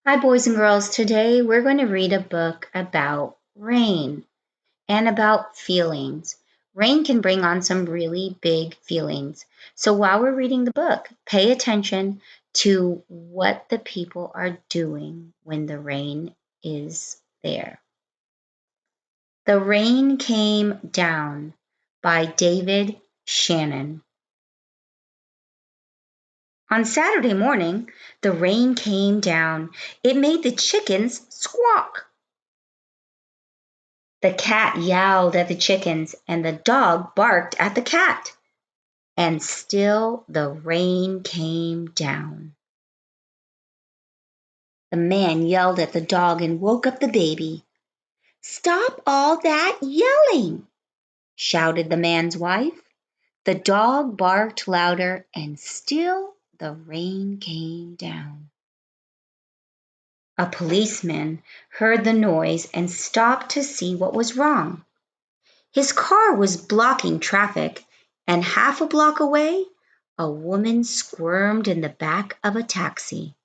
Hi, boys and girls. Today we're going to read a book about rain and about feelings. Rain can bring on some really big feelings. So while we're reading the book, pay attention to what the people are doing when the rain is there. The Rain Came Down by David Shannon. On Saturday morning, the rain came down. It made the chickens squawk. The cat yowled at the chickens, and the dog barked at the cat. And still the rain came down. The man yelled at the dog and woke up the baby. "Stop all that yelling!" shouted the man's wife. The dog barked louder, and still the rain came down. A policeman heard the noise and stopped to see what was wrong. His car was blocking traffic, and half a block away, a woman squirmed in the back of a taxi.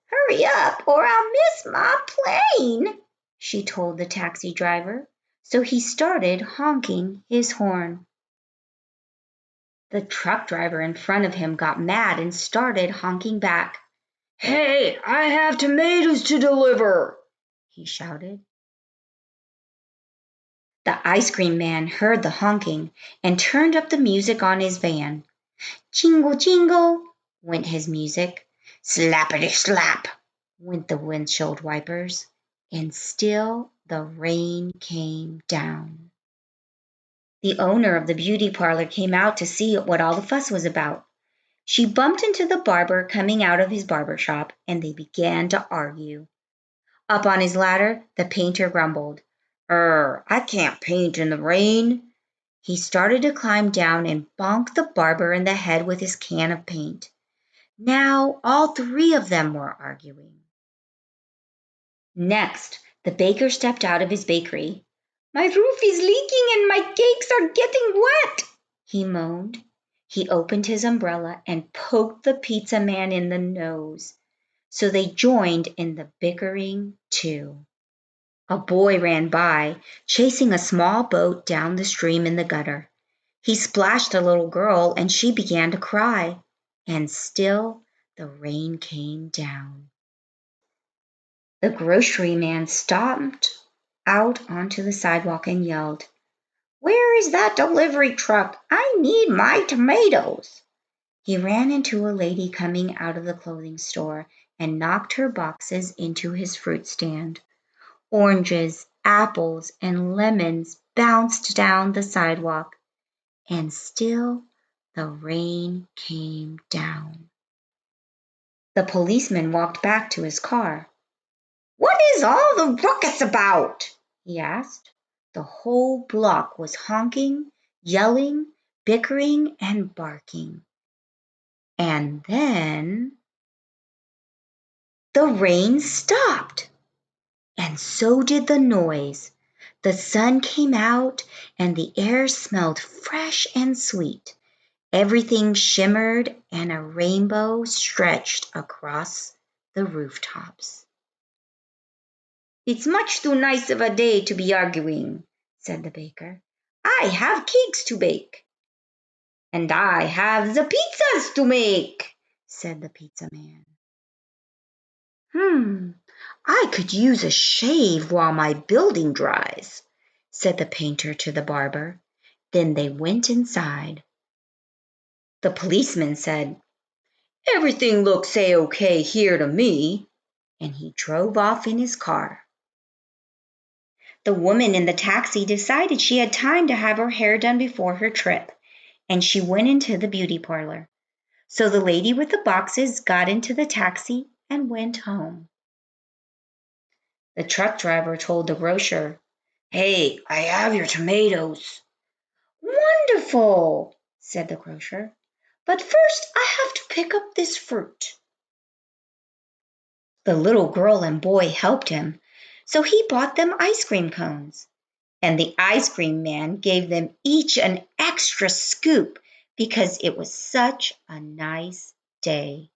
"Hurry up or I'll miss my plane," she told the taxi driver, so he started honking his horn. The truck driver in front of him got mad and started honking back. "Hey, I have tomatoes to deliver," he shouted. The ice cream man heard the honking and turned up the music on his van. Jingle, jingle, went his music. Slappity slap, went the windshield wipers. And still the rain came down. The owner of the beauty parlor came out to see what all the fuss was about. She bumped into the barber coming out of his barber shop, and they began to argue. Up on his ladder, the painter grumbled. I can't paint in the rain." He started to climb down and bonked the barber in the head with his can of paint. Now all three of them were arguing. Next, the baker stepped out of his bakery. "My roof is leaking and my cakes are getting wet," he moaned. He opened his umbrella and poked the pizza man in the nose. So they joined in the bickering too. A boy ran by, chasing a small boat down the stream in the gutter. He splashed a little girl, and she began to cry. And still the rain came down. The grocery man stomped out onto the sidewalk and yelled, "Where is that delivery truck? I need my tomatoes." He ran into a lady coming out of the clothing store and knocked her boxes into his fruit stand. Oranges, apples, and lemons bounced down the sidewalk, and still the rain came down. The policeman walked back to his car. "What is all the ruckus about?" he asked. The whole block was honking, yelling, bickering, and barking. And then the rain stopped. And so did the noise. The sun came out, and the air smelled fresh and sweet. Everything shimmered, and a rainbow stretched across the rooftops. "It's much too nice of a day to be arguing," said the baker. "I have cakes to bake." "And I have the pizzas to make," said the pizza man. "I could use a shave while my building dries," said the painter to the barber. Then they went inside. The policeman said, "Everything looks A-OK here to me," and he drove off in his car. The woman in the taxi decided she had time to have her hair done before her trip, and she went into the beauty parlor. So the lady with the boxes got into the taxi and went home. The truck driver told the grocer, "Hey, I have your tomatoes." "Wonderful," said the grocer. "But first I have to pick up this fruit." The little girl and boy helped him, so he bought them ice cream cones. And the ice cream man gave them each an extra scoop because it was such a nice day.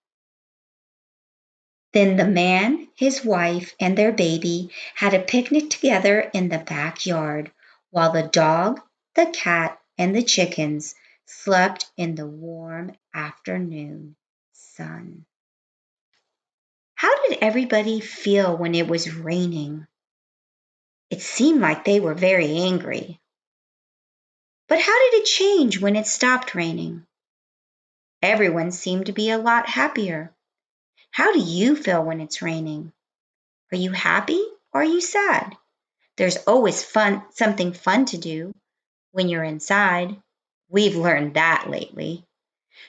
Then the man, his wife, and their baby had a picnic together in the backyard while the dog, the cat, and the chickens slept in the warm afternoon sun. How did everybody feel when it was raining? It seemed like they were very angry. But how did it change when it stopped raining? Everyone seemed to be a lot happier. How do you feel when it's raining? Are you happy or are you sad? There's always something fun to do when you're inside. We've learned that lately.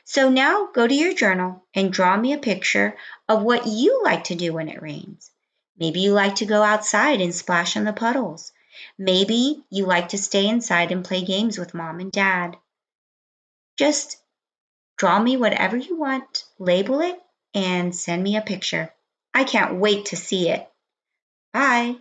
So now go to your journal and draw me a picture of what you like to do when it rains. Maybe you like to go outside and splash in the puddles. Maybe you like to stay inside and play games with mom and dad. Just draw me whatever you want, label it, and send me a picture. I can't wait to see it. Bye.